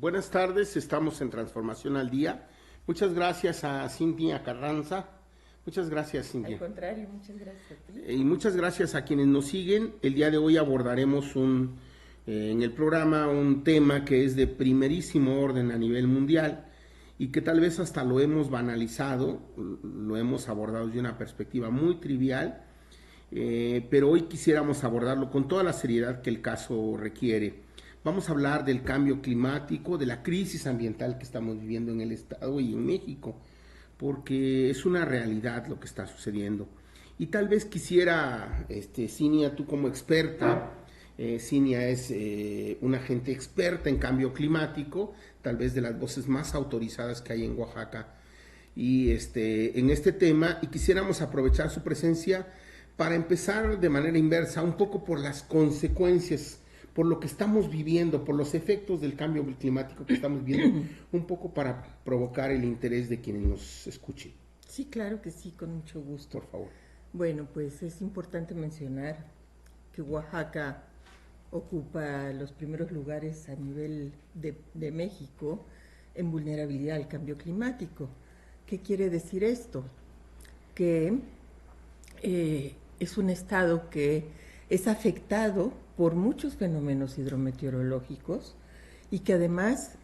Buenas tardes, estamos en Transformación al Día. Muchas gracias a Cintia Carranza. Muchas gracias, Cintia. Al contrario, muchas gracias a ti. Y muchas gracias a quienes nos siguen. El día de hoy abordaremos en el programa un tema que es de primerísimo orden a nivel mundial y que tal vez hasta lo hemos banalizado, lo hemos abordado de una perspectiva muy trivial, pero hoy quisiéramos abordarlo con toda la seriedad que el caso requiere. Vamos a hablar del cambio climático, de la crisis ambiental que estamos viviendo en el Estado y en México, porque es una realidad lo que está sucediendo. Y tal vez quisiera, Cinia, tú como experta, Cinia es una agente experta en cambio climático, tal vez de las voces más autorizadas que hay en Oaxaca, y en este tema, y quisiéramos aprovechar su presencia para empezar de manera inversa, un poco por las consecuencias, por lo que estamos viviendo, por los efectos del cambio climático que estamos viviendo, un poco para provocar el interés de quienes nos escuchen. Sí, claro que sí, con mucho gusto. Por favor. Bueno, pues es importante mencionar que Oaxaca ocupa los primeros lugares a nivel de México en vulnerabilidad al cambio climático. ¿Qué quiere decir esto? Que es un estado que es afectado por muchos fenómenos hidrometeorológicos y que además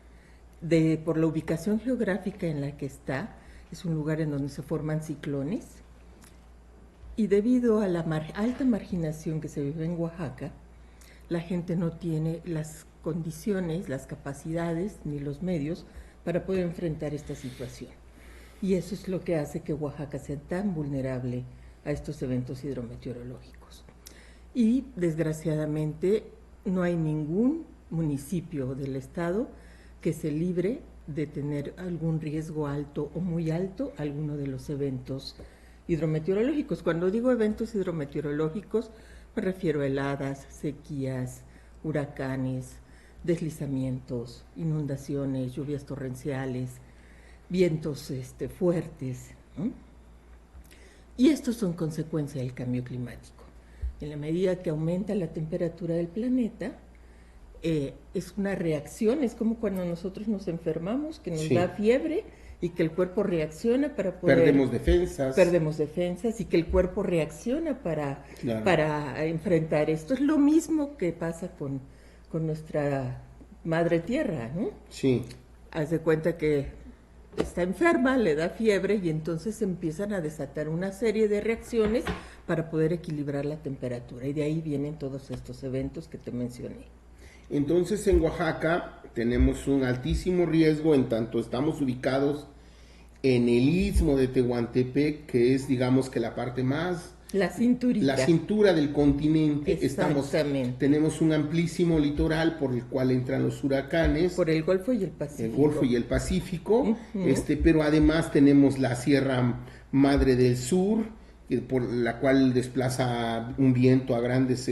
por la ubicación geográfica en la que está, es un lugar en donde se forman ciclones, y debido a la alta marginación que se vive en Oaxaca, la gente no tiene las condiciones, las capacidades ni los medios para poder enfrentar esta situación. Y eso es lo que hace que Oaxaca sea tan vulnerable a estos eventos hidrometeorológicos. Y desgraciadamente no hay ningún municipio del estado que se libre de tener algún riesgo alto o muy alto a alguno de los eventos hidrometeorológicos. Cuando digo eventos hidrometeorológicos me refiero a heladas, sequías, huracanes, deslizamientos, inundaciones, lluvias torrenciales, vientos fuertes, ¿no? Y estos son consecuencia del cambio climático. En la medida que aumenta la temperatura del planeta, es una reacción, es como cuando nosotros nos enfermamos, que nos da fiebre y que el cuerpo reacciona para poder... Perdemos defensas y que el cuerpo reacciona para enfrentar esto. Es lo mismo que pasa con nuestra madre tierra, ¿no? Sí. Haz de cuenta que está enferma, le da fiebre y entonces empiezan a desatar una serie de reacciones para poder equilibrar la temperatura, y de ahí vienen todos estos eventos que te mencioné. Entonces en Oaxaca tenemos un altísimo riesgo en tanto estamos ubicados en el istmo de Tehuantepec, que es, digamos, que la parte más... La cintura del continente. Exactamente. Tenemos un amplísimo litoral por el cual entran los huracanes. Por el Golfo y el Pacífico. Pero además tenemos la Sierra Madre del Sur, por la cual desplaza un viento a grandes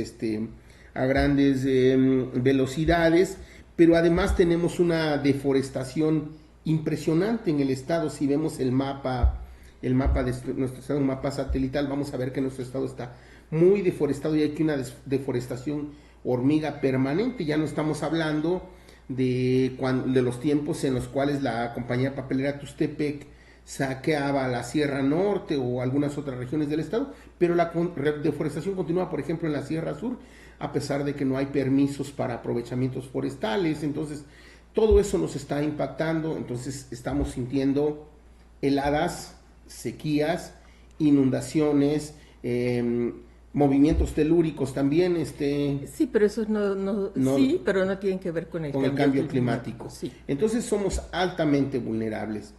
velocidades, pero además tenemos una deforestación impresionante en el estado. Si vemos el mapa de nuestro estado, un mapa satelital, vamos a ver que nuestro estado está muy deforestado y hay que una deforestación hormiga permanente. Ya no estamos hablando de los tiempos en los cuales la compañía papelera Tustepec saqueaba la Sierra Norte o algunas otras regiones del estado, pero la deforestación continúa, por ejemplo, en la Sierra Sur, a pesar de que no hay permisos para aprovechamientos forestales. Entonces todo eso nos está impactando. Entonces estamos sintiendo heladas, sequías, inundaciones, movimientos telúricos también. Sí, pero eso sí, pero no tienen que ver con el cambio climático. Sí. Entonces somos altamente vulnerables.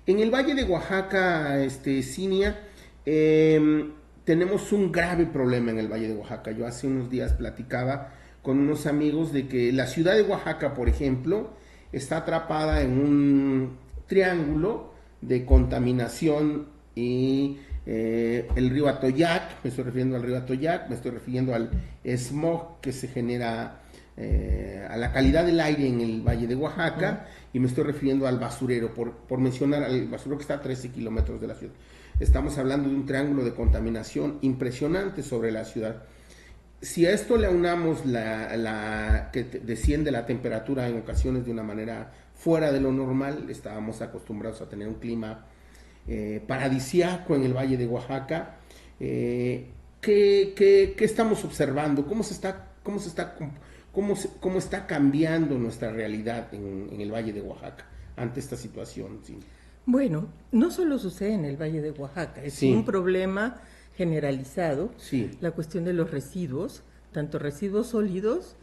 En el Valle de Oaxaca, Cinia, tenemos un grave problema en el Valle de Oaxaca. Yo hace unos días platicaba con unos amigos de que la ciudad de Oaxaca, por ejemplo, está atrapada en un triángulo de contaminación y el río Atoyac, me estoy refiriendo al río Atoyac, me estoy refiriendo al smog que se genera, a la calidad del aire en el Valle de Oaxaca, y me estoy refiriendo al basurero, por mencionar al basurero que está a 13 kilómetros de la ciudad. Estamos hablando de un triángulo de contaminación impresionante sobre la ciudad. Si a esto le aunamos que desciende la temperatura en ocasiones de una manera fuera de lo normal, estábamos acostumbrados a tener un clima paradisiaco en el Valle de Oaxaca. ¿Qué estamos observando? ¿Cómo está cambiando nuestra realidad en el Valle de Oaxaca ante esta situación? Sí. Bueno, no solo sucede en el Valle de Oaxaca, es Sí. un problema generalizado, Sí. la cuestión de los residuos, tanto residuos sólidos,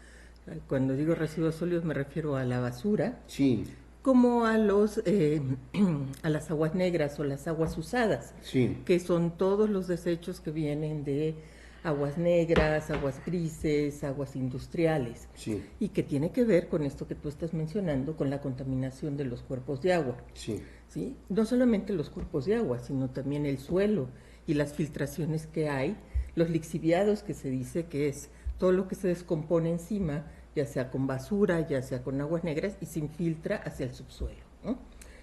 cuando digo residuos sólidos me refiero a la basura, Sí. como a a las aguas negras o las aguas usadas, Sí. que son todos los desechos que vienen de aguas negras, aguas grises, aguas industriales, Sí. y que tiene que ver con esto que tú estás mencionando, con la contaminación de los cuerpos de agua. Sí. ¿Sí? No solamente los cuerpos de agua, sino también el suelo y las filtraciones que hay, los lixiviados, que se dice que es todo lo que se descompone encima, ya sea con basura, ya sea con aguas negras, y se infiltra hacia el subsuelo, ¿no?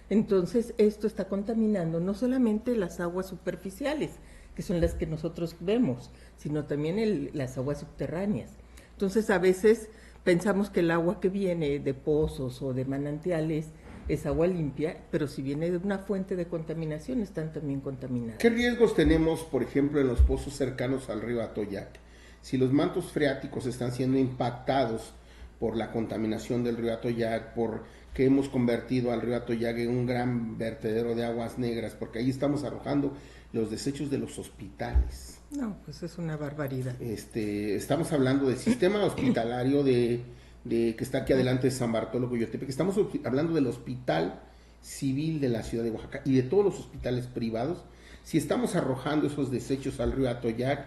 Entonces, esto está contaminando no solamente las aguas superficiales, que son las que nosotros vemos, sino también las aguas subterráneas. Entonces, a veces pensamos que el agua que viene de pozos o de manantiales es agua limpia, pero si viene de una fuente de contaminación, están también contaminadas. ¿Qué riesgos tenemos, por ejemplo, en los pozos cercanos al río Atoyac? Si los mantos freáticos están siendo impactados por la contaminación del río Atoyac, por que hemos convertido al río Atoyac en un gran vertedero de aguas negras, porque ahí estamos arrojando los desechos de los hospitales. No, pues es una barbaridad. Estamos hablando del sistema hospitalario que está aquí adelante de San Bartolo Coyotepec. Estamos hablando del hospital civil de la ciudad de Oaxaca y de todos los hospitales privados. Si estamos arrojando esos desechos al río Atoyac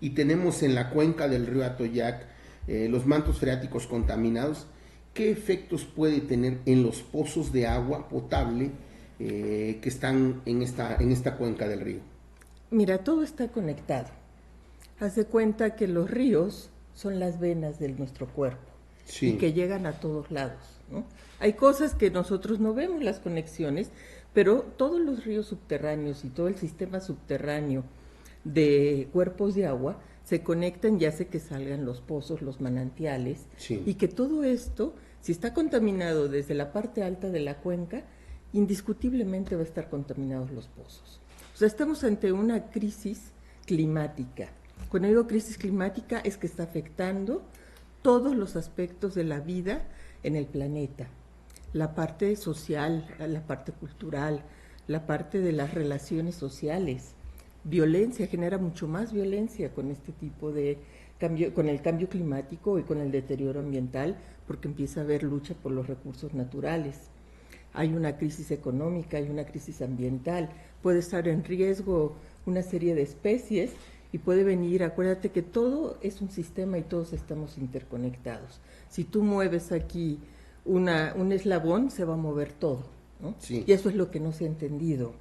y tenemos en la cuenca del río Atoyac los mantos freáticos contaminados, ¿qué efectos puede tener en los pozos de agua potable que están en esta cuenca del río? Mira, todo está conectado. Haz de cuenta que los ríos son las venas de nuestro cuerpo. Sí. Y que llegan a todos lados, ¿no? Hay cosas que nosotros no vemos las conexiones, pero todos los ríos subterráneos y todo el sistema subterráneo de cuerpos de agua se conectan y hace que salgan los pozos, los manantiales, sí. Y que todo esto, si está contaminado desde la parte alta de la cuenca, indiscutiblemente va a estar contaminados los pozos. O sea, estamos ante una crisis climática. Cuando digo crisis climática es que está afectando todos los aspectos de la vida en el planeta, la parte social, la parte cultural, la parte de las relaciones sociales. Violencia, genera mucho más violencia con este tipo de cambio, con el cambio climático y con el deterioro ambiental, porque empieza a haber lucha por los recursos naturales. Hay una crisis económica, hay una crisis ambiental, puede estar en riesgo una serie de especies y puede venir, acuérdate que todo es un sistema y todos estamos interconectados. Si tú mueves aquí un eslabón, se va a mover todo, ¿no? Sí. Y eso es lo que no se ha entendido,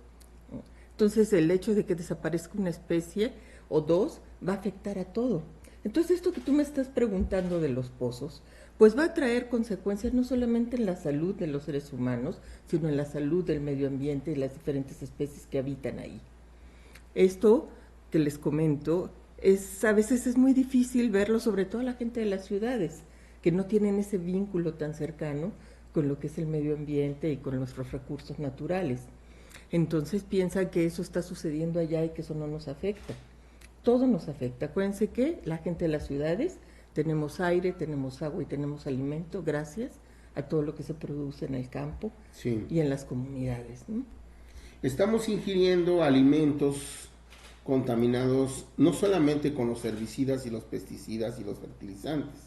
¿no? Entonces, el hecho de que desaparezca una especie o dos va a afectar a todo. Entonces, esto que tú me estás preguntando de los pozos, pues va a traer consecuencias no solamente en la salud de los seres humanos, sino en la salud del medio ambiente y las diferentes especies que habitan ahí. Esto que les comento, a veces es muy difícil verlo, sobre todo a la gente de las ciudades, que no tienen ese vínculo tan cercano con lo que es el medio ambiente y con nuestros recursos naturales. Entonces piensan que eso está sucediendo allá y que eso no nos afecta. Todo nos afecta. Acuérdense que la gente de las ciudades tenemos aire, tenemos agua y tenemos alimento gracias a todo lo que se produce en el campo, sí, y en las comunidades, ¿no? Estamos ingiriendo alimentos contaminados no solamente con los herbicidas y los pesticidas y los fertilizantes,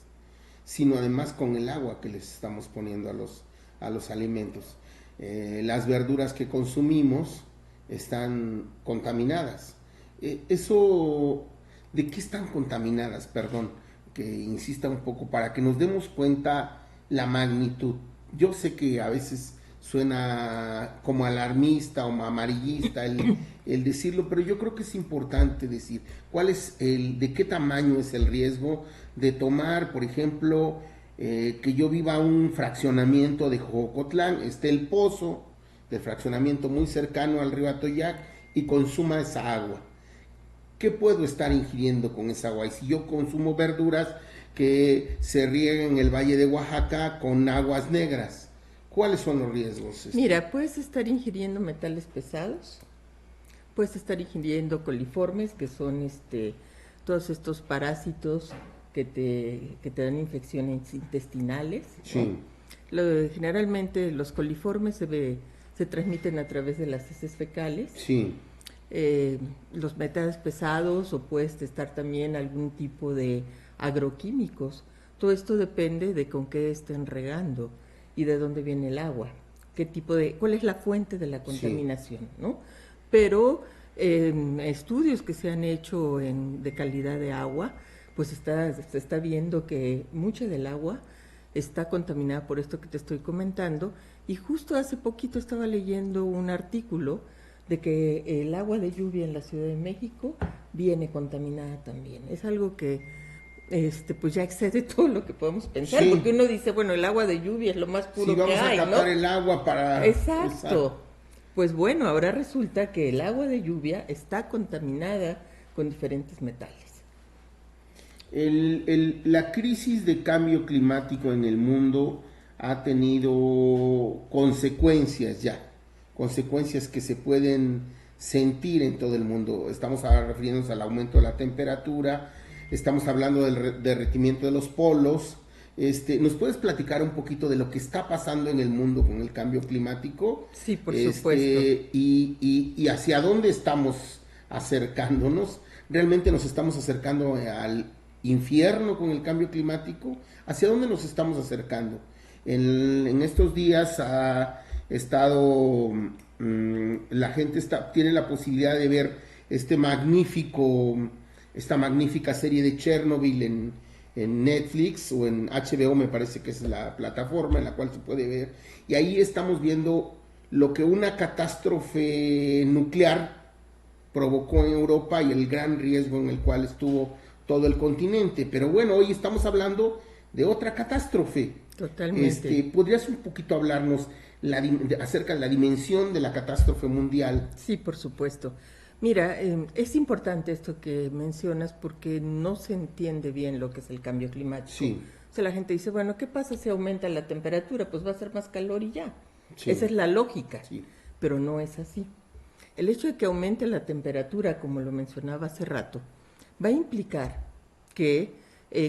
sino además con el agua que les estamos poniendo a los alimentos. Las verduras que consumimos están contaminadas. ¿De qué están contaminadas? Perdón, que insista un poco para que nos demos cuenta la magnitud. Yo sé que a veces suena como alarmista o amarillista el decirlo, pero yo creo que es importante decir de qué tamaño es el riesgo de tomar, por ejemplo, que yo viva un fraccionamiento de Jocotlán, esté el pozo del fraccionamiento muy cercano al río Atoyac y consuma esa agua. ¿qué puedo estar ingiriendo con esa agua? Y si yo consumo verduras que se riegan en el Valle de Oaxaca con aguas negras, ¿cuáles son los riesgos? Mira, puedes estar ingiriendo metales pesados, puedes estar ingiriendo coliformes, que son todos estos parásitos que te dan infecciones intestinales. Sí. Generalmente los coliformes se transmiten a través de las heces fecales. Sí. Los metales pesados, o puedes estar también algún tipo de agroquímicos. Todo esto depende de con qué estén regando y de dónde viene el agua, cuál es la fuente de la contaminación, sí, ¿no? Pero estudios que se han hecho de calidad de agua, pues se está viendo que mucha del agua está contaminada por esto que te estoy comentando, y justo hace poquito estaba leyendo un artículo de que el agua de lluvia en la Ciudad de México viene contaminada también. Es algo que pues ya excede todo lo que podemos pensar, sí, porque uno dice, bueno, el agua de lluvia es lo más puro que hay, ¿no? Vamos a captar el agua para... Exacto. Pues bueno, ahora resulta que el agua de lluvia está contaminada con diferentes metales. La crisis de cambio climático en el mundo ha tenido consecuencias ya, consecuencias que se pueden sentir en todo el mundo. Estamos ahora refiriéndonos al aumento de la temperatura, estamos hablando del derretimiento de los polos. ¿Nos puedes platicar un poquito de lo que está pasando en el mundo con el cambio climático? Sí, por supuesto. Y hacia dónde estamos acercándonos. ¿Realmente nos estamos acercando al infierno con el cambio climático? ¿Hacia dónde nos estamos acercando? En estos días ha estado, la gente tiene la posibilidad de ver esta magnífica serie de Chernobyl en Netflix o en HBO, me parece que es la plataforma en la cual se puede ver, y ahí estamos viendo lo que una catástrofe nuclear provocó en Europa y el gran riesgo en el cual estuvo todo el continente. Pero bueno, hoy estamos hablando de otra catástrofe. Totalmente. ¿Podrías un poquito hablarnos acerca de la dimensión de la catástrofe mundial? Sí, por supuesto. Mira, es importante esto que mencionas porque no se entiende bien lo que es el cambio climático. Sí. O sea, la gente dice, bueno, ¿qué pasa si aumenta la temperatura? Pues va a ser más calor y ya. Sí. Esa es la lógica, sí, pero no es así. El hecho de que aumente la temperatura, como lo mencionaba hace rato, va a implicar que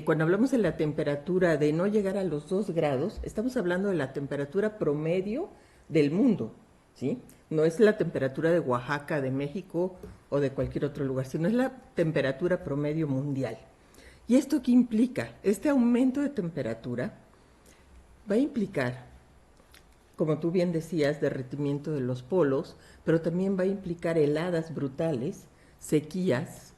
cuando hablamos de la temperatura de no llegar a los 2 grados, estamos hablando de la temperatura promedio del mundo, ¿sí? No es la temperatura de Oaxaca, de México o de cualquier otro lugar, sino es la temperatura promedio mundial. ¿Y esto qué implica? Este aumento de temperatura va a implicar, como tú bien decías, derretimiento de los polos, pero también va a implicar heladas brutales, sequías,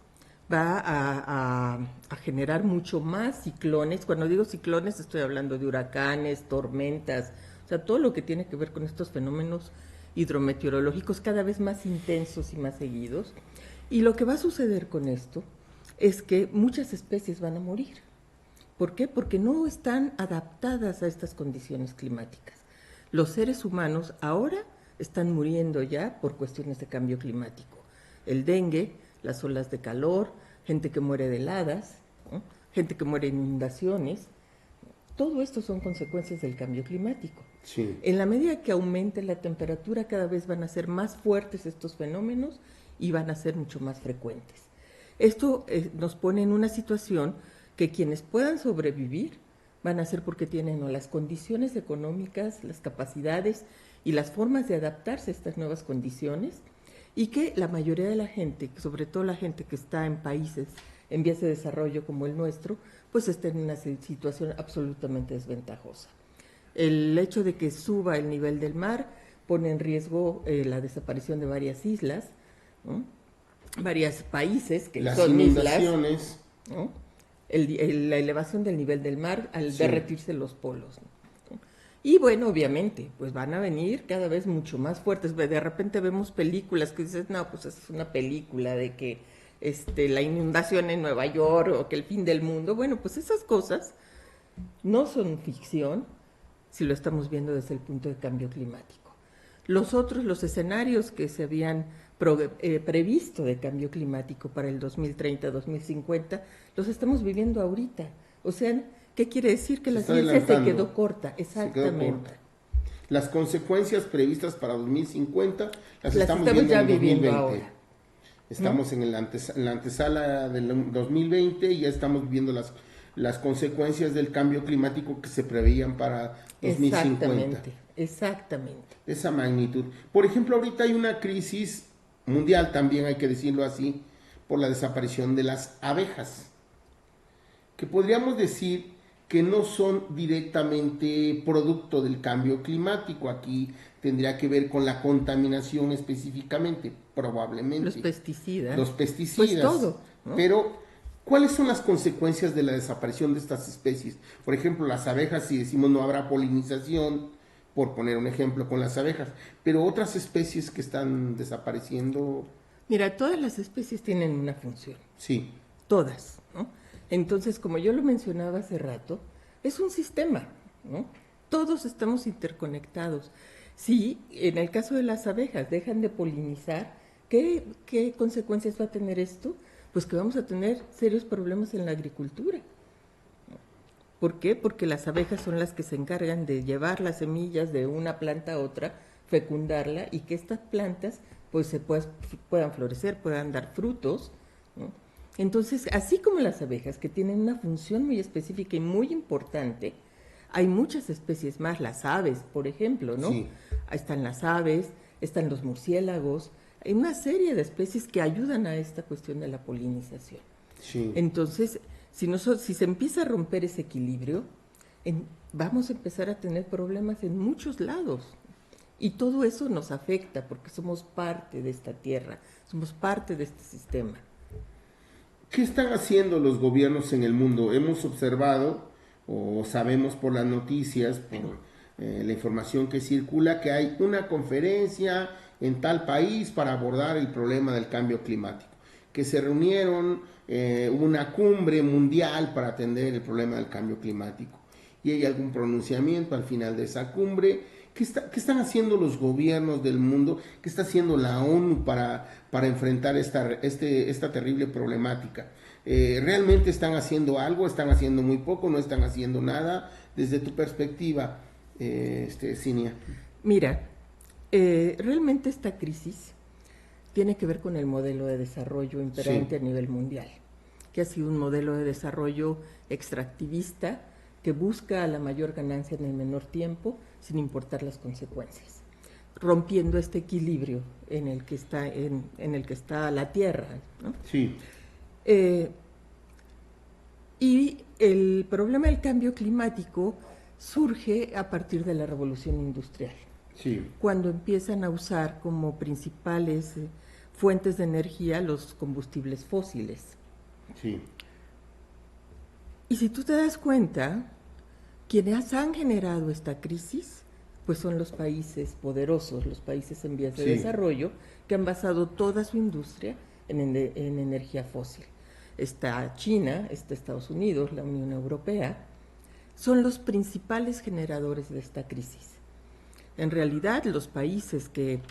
va a generar mucho más ciclones. Cuando digo ciclones estoy hablando de huracanes, tormentas, o sea, todo lo que tiene que ver con estos fenómenos hidrometeorológicos cada vez más intensos y más seguidos. Y lo que va a suceder con esto es que muchas especies van a morir. ¿Por qué? Porque no están adaptadas a estas condiciones climáticas. Los seres humanos ahora están muriendo ya por cuestiones de cambio climático. El dengue, las olas de calor, gente que muere de heladas, ¿no? Gente que muere en inundaciones. Todo esto son consecuencias del cambio climático. Sí. En la medida que aumente la temperatura, cada vez van a ser más fuertes estos fenómenos y van a ser mucho más frecuentes. Esto nos pone en una situación que quienes puedan sobrevivir van a ser porque tienen o las condiciones económicas, las capacidades y las formas de adaptarse a estas nuevas condiciones, y que la mayoría de la gente, sobre todo la gente que está en países en vías de desarrollo como el nuestro, pues está en una situación absolutamente desventajosa. El hecho de que suba el nivel del mar pone en riesgo la desaparición de varias islas, ¿no? Varios países que las son inundaciones, islas, ¿no? La elevación del nivel del mar al derretirse los polos, ¿no? Y bueno, obviamente, pues van a venir cada vez mucho más fuertes. De repente vemos películas que dices, no, pues es una película de que la inundación en Nueva York o que el fin del mundo. Bueno, pues esas cosas no son ficción si lo estamos viendo desde el punto de cambio climático. Los escenarios que se habían previsto de cambio climático para el 2030-2050, los estamos viviendo ahorita. O sea, ¿qué quiere decir? Que la ciencia se quedó corta, exactamente. Las consecuencias previstas para 2050 las estamos ya viendo en viviendo 2020. Ahora. Estamos en la antesala del 2020 y ya estamos viviendo las consecuencias del cambio climático que se preveían para 2050. Exactamente. Esa magnitud. Por ejemplo, ahorita hay una crisis mundial, también hay que decirlo así, por la desaparición de las abejas, que podríamos decir que no son directamente producto del cambio climático. Aquí tendría que ver con la contaminación específicamente, probablemente. Los pesticidas. Los pesticidas. Pues todo, ¿no? Pero, ¿cuáles son las consecuencias de la desaparición de estas especies? Por ejemplo, las abejas, si decimos no habrá polinización, por poner un ejemplo con las abejas, pero otras especies que están desapareciendo. Mira, todas las especies tienen una función. Sí. Todas, ¿no? Entonces, como yo lo mencionaba hace rato, es un sistema, ¿no? Todos estamos interconectados. Si en el caso de las abejas dejan de polinizar, ¿qué consecuencias va a tener esto? Pues que vamos a tener serios problemas en la agricultura. ¿Por qué? Porque las abejas son las que se encargan de llevar las semillas de una planta a otra, fecundarla y que estas plantas pues puedan florecer, puedan dar frutos, ¿no? Entonces, así como las abejas, que tienen una función muy específica y muy importante, hay muchas especies más, las aves, por ejemplo, ¿no? Sí. Ahí están las aves, están los murciélagos, hay una serie de especies que ayudan a esta cuestión de la polinización. Sí. Entonces, si se empieza a romper ese equilibrio, vamos a empezar a tener problemas en muchos lados. Y todo eso nos afecta porque somos parte de esta tierra, somos parte de este sistema. ¿Qué están haciendo los gobiernos en el mundo? Hemos observado o sabemos por las noticias, por la información que circula, que hay una conferencia en tal país para abordar el problema del cambio climático, que se reunieron una cumbre mundial para atender el problema del cambio climático. Y hay algún pronunciamiento al final de esa cumbre. ¿Qué están haciendo los gobiernos del mundo? ¿Qué está haciendo la ONU para enfrentar esta terrible problemática? ¿Realmente están haciendo algo? ¿Están haciendo muy poco? ¿No están haciendo nada? Desde tu perspectiva, Cinia. Mira, realmente esta crisis tiene que ver con el modelo de desarrollo imperante a nivel mundial, que ha sido un modelo de desarrollo extractivista que busca la mayor ganancia en el menor tiempo, sin importar las consecuencias, rompiendo este equilibrio en el que está la Tierra, ¿no? Sí. Y el problema del cambio climático surge a partir de la revolución industrial, sí, cuando empiezan a usar como principales fuentes de energía los combustibles fósiles. Sí. Y si tú te das cuenta, quienes han generado esta crisis, pues son los países poderosos, los países en vías de desarrollo, que han basado toda su industria en energía fósil. Está China, está Estados Unidos, la Unión Europea, son los principales generadores de esta crisis. En realidad, los países que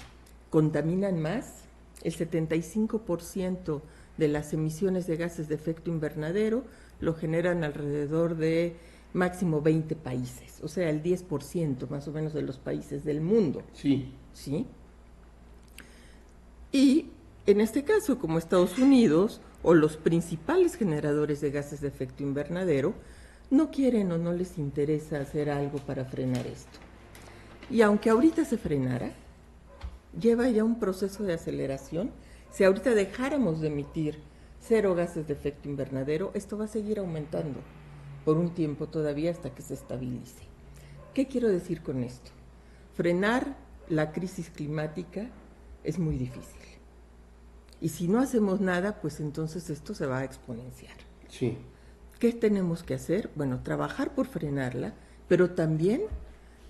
contaminan más, el 75% de las emisiones de gases de efecto invernadero lo generan alrededor de máximo 20 países, o sea, el 10% más o menos de los países del mundo. Sí. ¿Sí? Y en este caso, como Estados Unidos o los principales generadores de gases de efecto invernadero, no quieren o no les interesa hacer algo para frenar esto. Y aunque ahorita se frenara, lleva ya un proceso de aceleración. Si ahorita dejáramos de emitir 0 gases de efecto invernadero, esto va a seguir aumentando por un tiempo todavía hasta que se estabilice. ¿Qué quiero decir con esto? Frenar la crisis climática es muy difícil. Y si no hacemos nada, pues entonces esto se va a exponenciar. Sí. ¿Qué tenemos que hacer? Bueno, trabajar por frenarla, pero también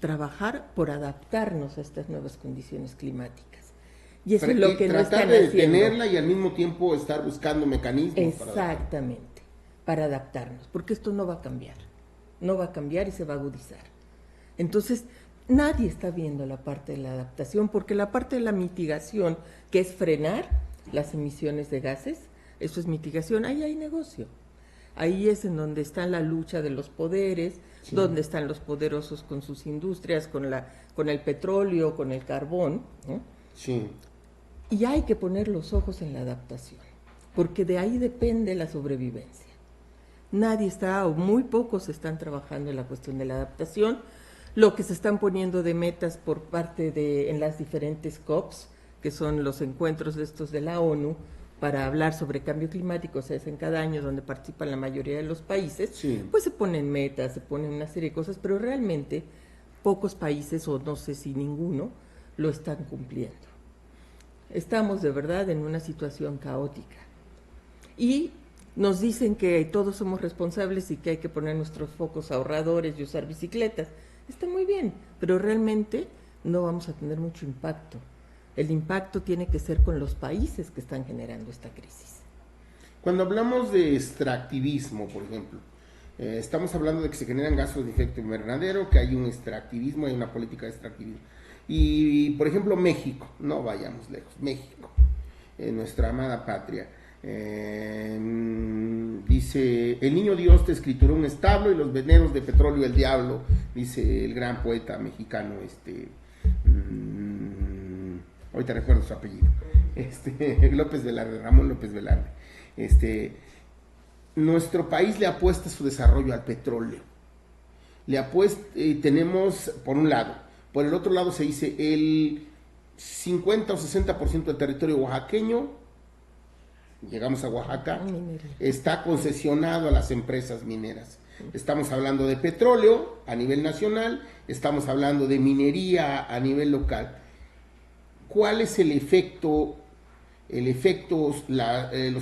trabajar por adaptarnos a estas nuevas condiciones climáticas. Y eso es lo que no están haciendo. Tratar de detenerla y al mismo tiempo estar buscando mecanismos. Exactamente, para adaptarnos, porque esto no va a cambiar y se va a agudizar. Entonces, nadie está viendo la parte de la adaptación, porque la parte de la mitigación, que es frenar las emisiones de gases, eso es mitigación, ahí hay negocio. Ahí es en donde está la lucha de los poderes, sí, donde están los poderosos con sus industrias, con el petróleo, con el carbón, ¿no? Sí. Y hay que poner los ojos en la adaptación, porque de ahí depende la sobrevivencia. Nadie está, o muy pocos están trabajando en la cuestión de la adaptación. Lo que se están poniendo de metas por parte en las diferentes COPs, que son los encuentros de estos de la ONU, para hablar sobre cambio climático, se hacen cada año donde participan la mayoría de los países, sí, pues se ponen metas, se ponen una serie de cosas, pero realmente pocos países, o no sé si ninguno, lo están cumpliendo. Estamos de verdad en una situación caótica. Y nos dicen que todos somos responsables y que hay que poner nuestros focos ahorradores y usar bicicletas. Está muy bien, pero realmente no vamos a tener mucho impacto. El impacto tiene que ser con los países que están generando esta crisis. Cuando hablamos de extractivismo, por ejemplo, estamos hablando de que se generan gases de efecto invernadero, que hay un extractivismo, hay una política de extractivismo. Y, por ejemplo, México, no vayamos lejos, México, nuestra amada patria, dice, el niño Dios te escrituró un establo y los venenos de petróleo el diablo, dice el gran poeta mexicano, ahorita recuerdo su apellido, López Velarde, Ramón López Velarde. Nuestro país le apuesta su desarrollo al petróleo. Tenemos, por un lado, por el otro lado se dice el 50 o 60% del territorio oaxaqueño, llegamos a Oaxaca, está concesionado a las empresas mineras. Estamos hablando de petróleo a nivel nacional, estamos hablando de minería a nivel local. ¿Cuál es los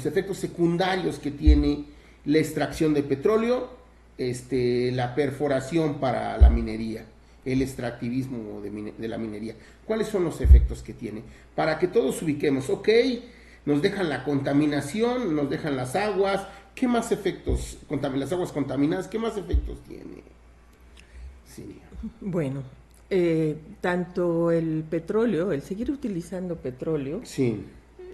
efectos secundarios que tiene la extracción de petróleo, la perforación para la minería, el extractivismo de la minería? ¿Cuáles son los efectos que tiene? Para que todos ubiquemos, ok, nos dejan la contaminación, nos dejan las aguas, ¿qué más efectos? Las aguas contaminadas, ¿qué más efectos tiene? Sí. Bueno, tanto el petróleo, el seguir utilizando petróleo, sí,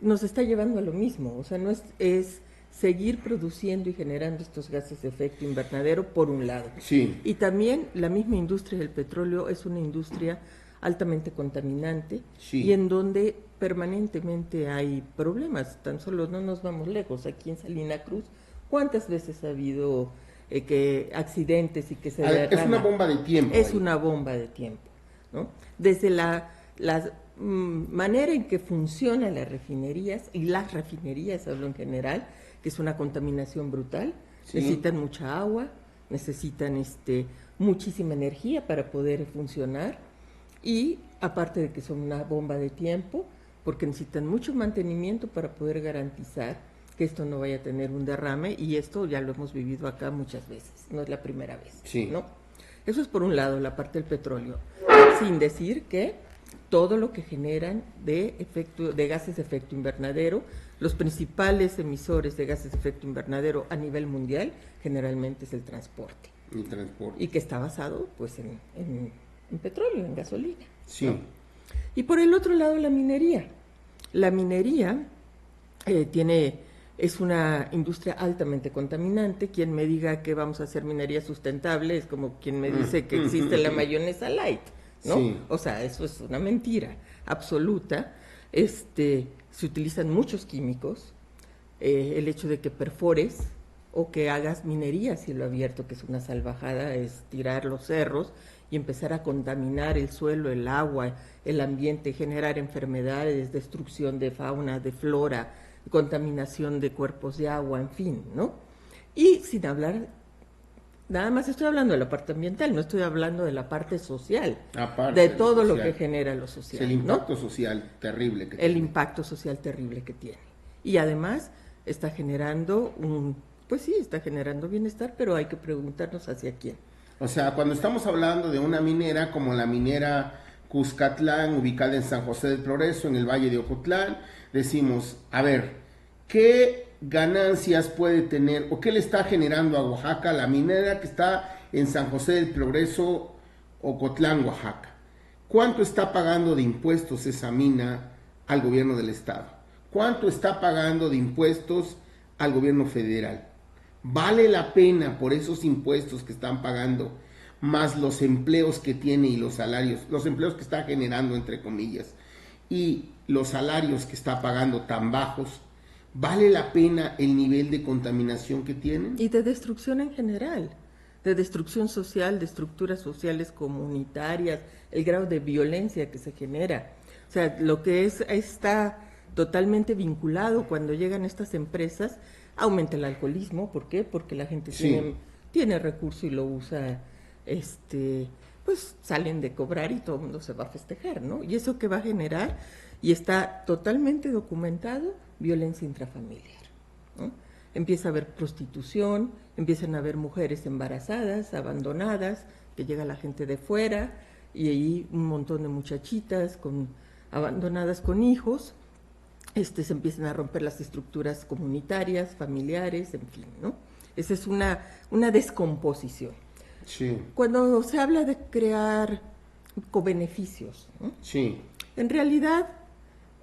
nos está llevando a lo mismo. O sea, no es seguir produciendo y generando estos gases de efecto invernadero por un lado. Sí. Y también la misma industria del petróleo es una industria altamente contaminante, sí, y en donde permanentemente hay problemas. Tan solo no nos vamos lejos. Aquí en Salina Cruz, ¿cuántas veces ha habido accidentes y que se derrama? Es una bomba de tiempo. Es una bomba de tiempo, ¿no? Desde la manera en que funcionan las refinerías, y las refinerías, hablo en general, que es una contaminación brutal, sí, necesitan mucha agua, necesitan muchísima energía para poder funcionar, y aparte de que son una bomba de tiempo, porque necesitan mucho mantenimiento para poder garantizar que esto no vaya a tener un derrame, y esto ya lo hemos vivido acá muchas veces, no es la primera vez, sí, ¿no? Eso es por un lado, la parte del petróleo, sin decir que todo lo que generan de gases de efecto invernadero, los principales emisores de gases de efecto invernadero a nivel mundial generalmente es el transporte. El transporte. Y que está basado pues en petróleo, en gasolina. Sí. ¿No? Y por el otro lado la minería. La minería es una industria altamente contaminante. Quien me diga que vamos a hacer minería sustentable es como quien me dice que existe la mayonesa light, ¿no? Sí. O sea, eso es una mentira absoluta. Se utilizan muchos químicos. El hecho de que perfores o que hagas minería a cielo abierto, que es una salvajada, es tirar los cerros y empezar a contaminar el suelo, el agua, el ambiente, generar enfermedades, destrucción de fauna, de flora, contaminación de cuerpos de agua, en fin, ¿no? Y sin hablar, nada más estoy hablando de la parte ambiental, no estoy hablando de la parte social, de todo lo que genera lo social. El impacto social terrible que tiene. El impacto social terrible que tiene. Y además está generando está generando bienestar, pero hay que preguntarnos hacia quién. O sea, cuando estamos hablando de una minera como la minera Cuscatlán, ubicada en San José del Progreso, en el Valle de Ocotlán, decimos, a ver, ¿qué ganancias puede tener o qué le está generando a Oaxaca la minera que está en San José del Progreso, Ocotlán, Oaxaca? ¿Cuánto está pagando de impuestos esa mina al gobierno del estado? ¿Cuánto está pagando de impuestos al gobierno federal? ¿Vale la pena por esos impuestos que están pagando, más los empleos que tiene y los salarios, los empleos que está generando, entre comillas, y los salarios que está pagando tan bajos? ¿Vale la pena el nivel de contaminación que tienen? Y de destrucción en general, de destrucción social, de estructuras sociales comunitarias, el grado de violencia que se genera. O sea, lo que está totalmente vinculado cuando llegan estas empresas, aumenta el alcoholismo. ¿Por qué? Porque la gente tiene recurso y lo usa, pues salen de cobrar y todo el mundo se va a festejar, ¿no? Y eso que va a generar, y está totalmente documentado, violencia intrafamiliar, ¿no? Empieza a haber prostitución, empiezan a haber mujeres embarazadas, abandonadas, que llega la gente de fuera, y ahí un montón de muchachitas abandonadas con hijos, se empiezan a romper las estructuras comunitarias, familiares, en fin, ¿no? Esa es una descomposición. Sí. Cuando se habla de crear cobeneficios, ¿no? Sí. En realidad,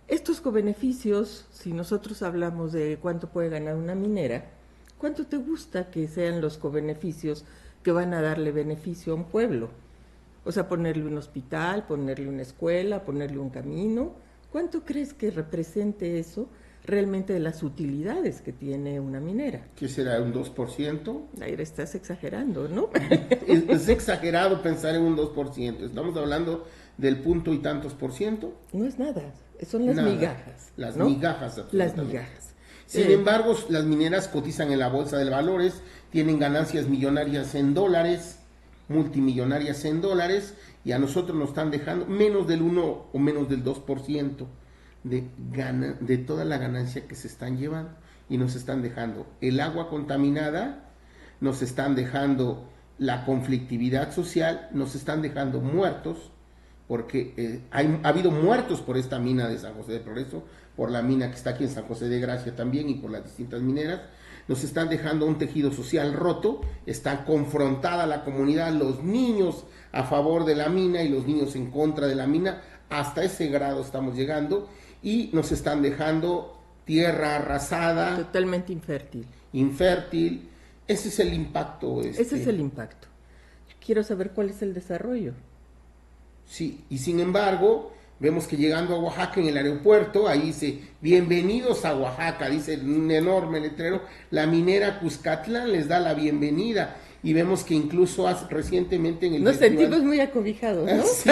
estos cobeneficios, si nosotros hablamos de cuánto puede ganar una minera, ¿cuánto te gusta que sean los cobeneficios que van a darle beneficio a un pueblo? O sea, ponerle un hospital, ponerle una escuela, ponerle un camino. ¿Cuánto crees que represente eso realmente de las utilidades que tiene una minera? ¿Qué será, un 2%? Ahí estás exagerando, ¿no? Es exagerado pensar en un 2%. Estamos hablando del punto y tantos por ciento. No es nada, son las migajas. Las ¿no? migajas, las migajas. Sin embargo, las mineras cotizan en la bolsa de valores, tienen ganancias millonarias en dólares, multimillonarias en dólares, y a nosotros nos están dejando menos del 1 o menos del 2% de toda la ganancia que se están llevando, y nos están dejando el agua contaminada, nos están dejando la conflictividad social, nos están dejando muertos, porque ha habido muertos por esta mina de San José de Progreso, por la mina que está aquí en San José de Gracia también, y por las distintas mineras. Nos están dejando un tejido social roto, está confrontada la comunidad, los niños a favor de la mina y los niños en contra de la mina, hasta ese grado estamos llegando, y nos están dejando tierra arrasada. Totalmente infértil. Infértil. Ese es el impacto. Ese es el impacto. Quiero saber cuál es el desarrollo. Sí, y sin embargo, vemos que llegando a Oaxaca, en el aeropuerto, ahí dice, bienvenidos a Oaxaca, dice un enorme letrero, la minera Cuscatlán les da la bienvenida, y vemos que incluso recientemente en el Nos sentimos muy acobijados, ¿no? Sí,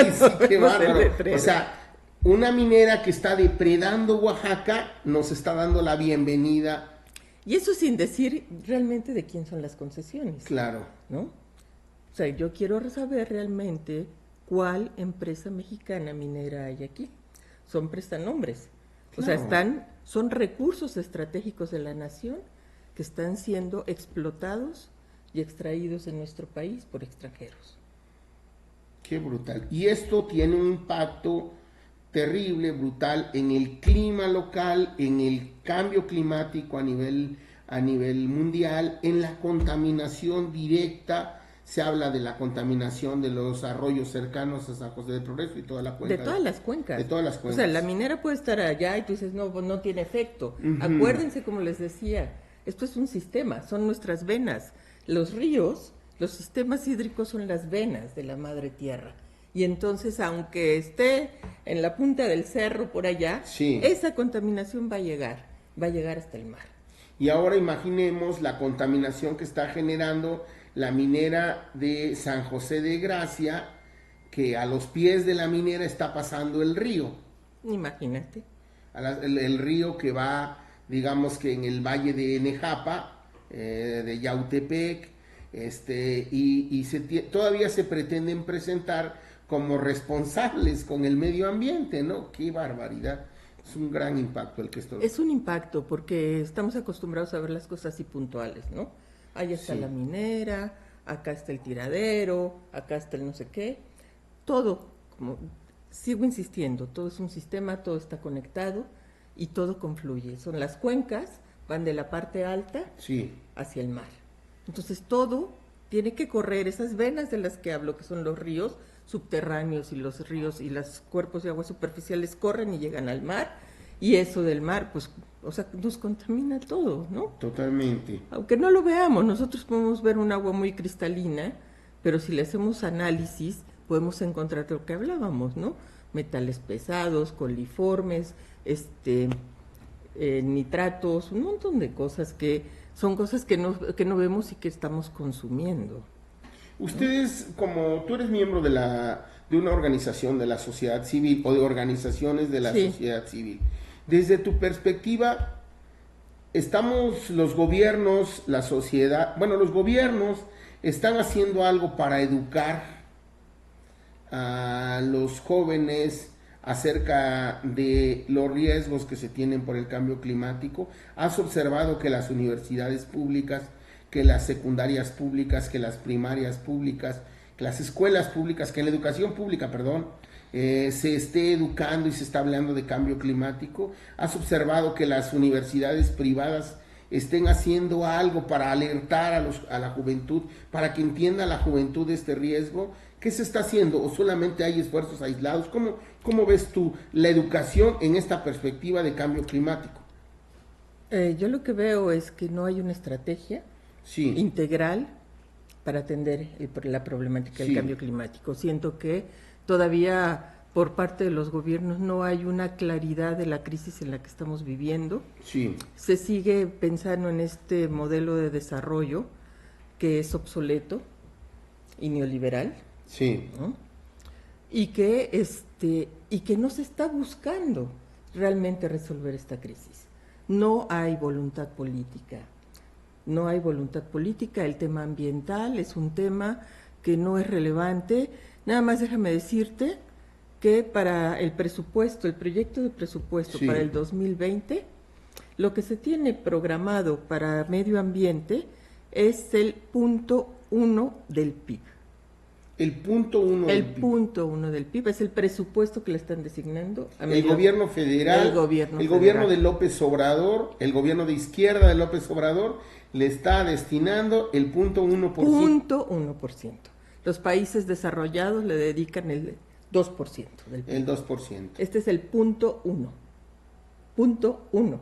qué bárbaro. O sea, una minera que está depredando Oaxaca nos está dando la bienvenida. Y eso sin decir realmente de quién son las concesiones. Claro. ¿No? O sea, yo quiero saber realmente ¿cuál empresa mexicana minera hay aquí? Son prestanombres. Claro. O sea, son recursos estratégicos de la nación que están siendo explotados y extraídos en nuestro país por extranjeros. Qué brutal. Y esto tiene un impacto terrible, brutal, en el clima local, en el cambio climático a nivel mundial, en la contaminación directa. Se habla de la contaminación de los arroyos cercanos a San José de Progreso y toda la cuenca. De todas las cuencas. De todas las cuencas. O sea, la minera puede estar allá y tú dices, no, no tiene efecto. Acuérdense, como les decía, esto es un sistema, son nuestras venas. Los ríos, los sistemas hídricos son las venas de la madre tierra. Y entonces, aunque esté en la punta del cerro por allá, esa contaminación va a llegar hasta el mar. Y ahora imaginemos la contaminación que está generando la minera de San José de Gracia, que a los pies de la minera está pasando el río. Imagínate. El río que va, digamos que en el valle de Nejapa, de Yautepec, todavía se pretenden presentar como responsables con el medio ambiente, ¿no? ¡Qué barbaridad! Es un gran impacto el que esto... Es un impacto porque estamos acostumbrados a ver las cosas así puntuales, ¿no? Ahí está la minera, acá está el tiradero, acá está el no sé qué. Todo, como sigo insistiendo, todo es un sistema, todo está conectado y todo confluye. Son las cuencas, van de la parte alta hacia el mar. Entonces todo tiene que correr esas venas de las que hablo, que son los ríos subterráneos y los ríos y los cuerpos de agua superficiales corren y llegan al mar, y eso del mar, pues, o sea, nos contamina todo, ¿no? Totalmente. Aunque no lo veamos, nosotros podemos ver un agua muy cristalina, pero si le hacemos análisis, podemos encontrar lo que hablábamos, ¿no? Metales pesados, coliformes, nitratos, un montón de cosas que son cosas que no vemos y que estamos consumiendo. Ustedes, como tú eres miembro de una organización de la sociedad civil o de organizaciones de la sociedad civil, desde tu perspectiva, estamos los gobiernos, la sociedad, bueno, los gobiernos están haciendo algo para educar a los jóvenes acerca de los riesgos que se tienen por el cambio climático. ¿Has observado que las universidades públicas, que las secundarias públicas, que las primarias públicas, que las escuelas públicas, que en la educación pública, perdón, se esté educando y se está hablando de cambio climático? ¿Has observado que las universidades privadas estén haciendo algo para alertar a la juventud, para que entienda la juventud este riesgo? ¿Qué se está haciendo? ¿O solamente hay esfuerzos aislados? ¿Cómo ves tú la educación en esta perspectiva de cambio climático? Yo lo que veo es que no hay una estrategia integral para atender la problemática del cambio climático. Siento que todavía por parte de los gobiernos no hay una claridad de la crisis en la que estamos viviendo. Se sigue pensando en este modelo de desarrollo que es obsoleto y neoliberal. ¿No? Y que no se está buscando realmente resolver esta crisis. No hay voluntad política. No hay voluntad política. El tema ambiental es un tema que no es relevante. Nada más déjame decirte que para el presupuesto, el proyecto de presupuesto para el 2020, lo que se tiene programado para medio ambiente es el 0.1 del PIB. El 0.1 del PIB. El 0.1 del PIB es el presupuesto que le están designando a el gobierno federal, el gobierno de López Obrador, el gobierno de izquierda de López Obrador le está destinando el 0.1%. 0.1%. Los países desarrollados le dedican el 2% del PIB. El 2%. Este es el 0.1. 0.1.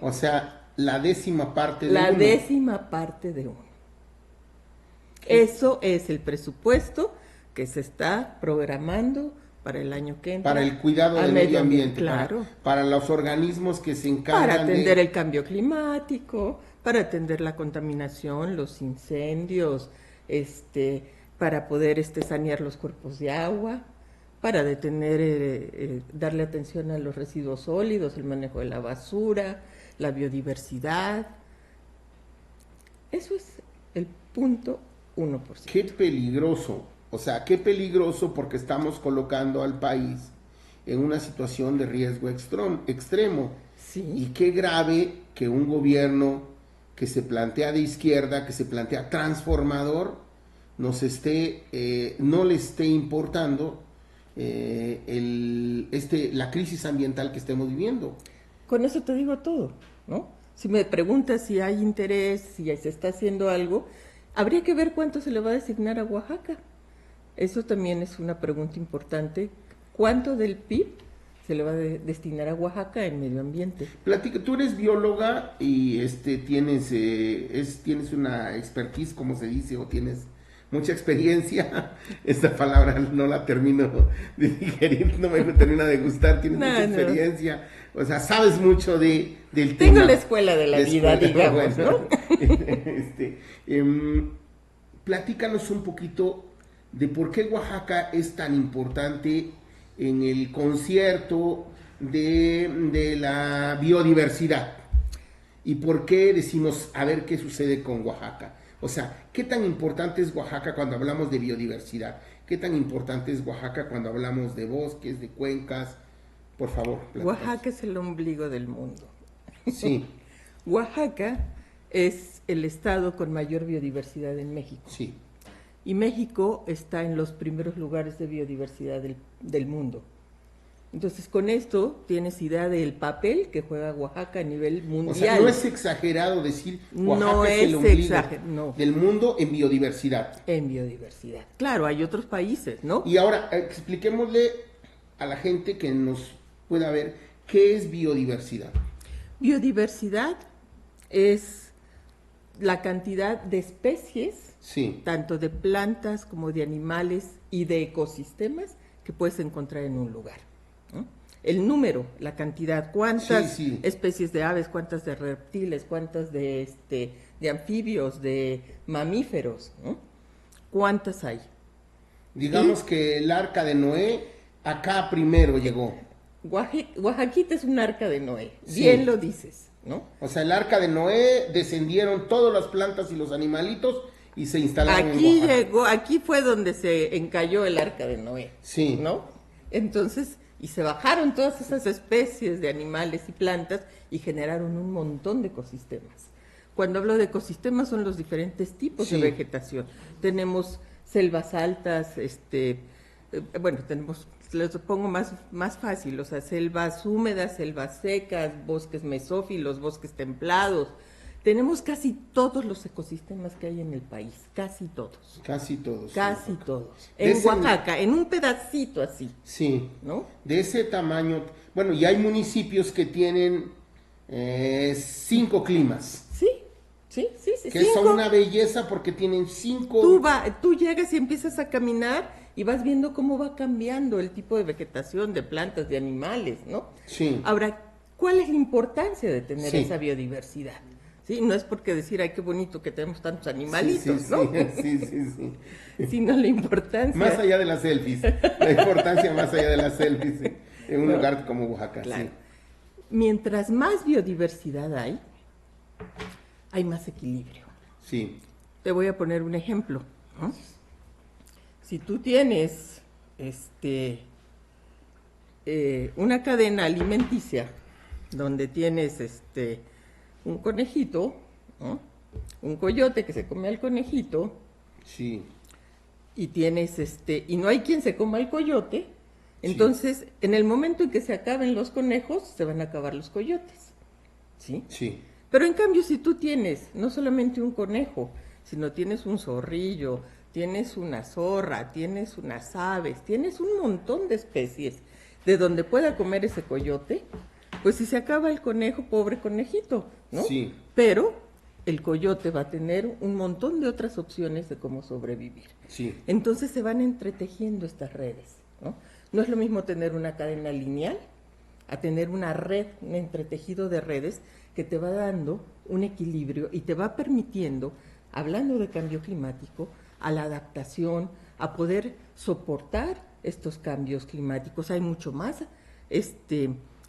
O sea, la décima parte de la décima parte de uno. Eso es el presupuesto que se está programando para el año que entra. Para el cuidado del medio ambiente, claro. Para los organismos que se encargan para atender el cambio climático, para atender la contaminación, los incendios, para poder sanear los cuerpos de agua, para detener, darle atención a los residuos sólidos, el manejo de la basura, la biodiversidad. Eso es el 0.1%. Qué peligroso, o sea, qué peligroso, porque estamos colocando al país en una situación de riesgo extremo. Y qué grave que un gobierno que se plantea de izquierda, que se plantea transformador, no le esté importando la crisis ambiental que estemos viviendo. Con eso te digo todo, ¿no? Si me preguntas si hay interés, si se está haciendo algo, habría que ver cuánto se le va a designar a Oaxaca. Eso también es una pregunta importante. ¿Cuánto del PIB se le va a destinar a Oaxaca en medio ambiente? Platica, tú eres bióloga y tienes una expertise, como se dice, o tienes mucha experiencia. Esta palabra no la termino de digerir, no me termina de gustar. Tienes mucha experiencia, o sea, sabes mucho del tema. Tengo la escuela de la vida, digamos, ¿no? Platícanos un poquito de por qué Oaxaca es tan importante en el concierto de la biodiversidad, y por qué decimos, a ver qué sucede con Oaxaca. O sea, ¿qué tan importante es Oaxaca cuando hablamos de biodiversidad? ¿Qué tan importante es Oaxaca cuando hablamos de bosques, de cuencas? Por favor, platícanos. Oaxaca es el ombligo del mundo. Sí. Oaxaca es el estado con mayor biodiversidad en México. Sí. Y México está en los primeros lugares de biodiversidad del mundo. Entonces, con esto tienes idea del papel que juega Oaxaca a nivel mundial. O sea, no es exagerado decir Oaxaca no es el ombligo no. del mundo en biodiversidad. En biodiversidad. Claro, hay otros países, ¿no? Y ahora, expliquémosle a la gente que nos pueda ver qué es biodiversidad. Biodiversidad es la cantidad de especies, Sí. tanto de plantas como de animales y de ecosistemas que puedes encontrar en un lugar, ¿no? El número, la cantidad, cuántas especies de aves, cuántas de reptiles, cuántas de anfibios, de mamíferos, ¿no? ¿Cuántas hay? Digamos que el arca de Noé acá primero llegó. Oaxaquita es un arca de Noé, bien lo dices, ¿no? O sea, el arca de Noé descendieron todas las plantas y los animalitos y se instalaron aquí en Oaxaca. llegó, aquí fue donde se encalló el arca de Noé, Sí. ¿no? Entonces, y se bajaron todas esas especies de animales y plantas y generaron un montón de ecosistemas. Cuando hablo de ecosistemas son los diferentes tipos de vegetación. Tenemos selvas altas, bueno, tenemos, les pongo más fácil, o sea, selvas húmedas, selvas secas, bosques mesófilos, bosques templados. Tenemos casi todos los ecosistemas que hay en el país, casi todos. Casi todos. Casi todos. En Oaxaca, en un pedacito así. Sí. ¿No? De ese tamaño. Bueno, y hay municipios que tienen 5 climas. Sí. Que son una belleza porque tienen 5. Tú llegas y empiezas a caminar y vas viendo cómo va cambiando el tipo de vegetación, de plantas, de animales, ¿no? Sí. Ahora, ¿cuál es la importancia de tener esa biodiversidad? ¿Sí? No es porque decir, ay, qué bonito que tenemos tantos animalitos, ¿no? Sí. Sino la importancia. Más allá de las selfies. La importancia más allá de las selfies en un lugar como Oaxaca. Claro. Sí. Mientras más biodiversidad hay más equilibrio. Sí. Te voy a poner un ejemplo, ¿no? Si tú tienes una cadena alimenticia donde tienes un conejito, ¿no? Un coyote que se come al conejito. Sí. Y tienes y no hay quien se coma el coyote, entonces en el momento en que se acaben los conejos, se van a acabar los coyotes. ¿Sí? Sí. Pero en cambio, si tú tienes no solamente un conejo, sino tienes un zorrillo, tienes una zorra, tienes unas aves, tienes un montón de especies de donde pueda comer ese coyote, pues si se acaba el conejo, pobre conejito, ¿no? Sí. Pero el coyote va a tener un montón de otras opciones de cómo sobrevivir. Sí. Entonces se van entretejiendo estas redes, ¿no? No es lo mismo tener una cadena lineal a tener una red, un entretejido de redes que te va dando un equilibrio y te va permitiendo, hablando de cambio climático, a la adaptación, a poder soportar estos cambios climáticos. Hay mucho más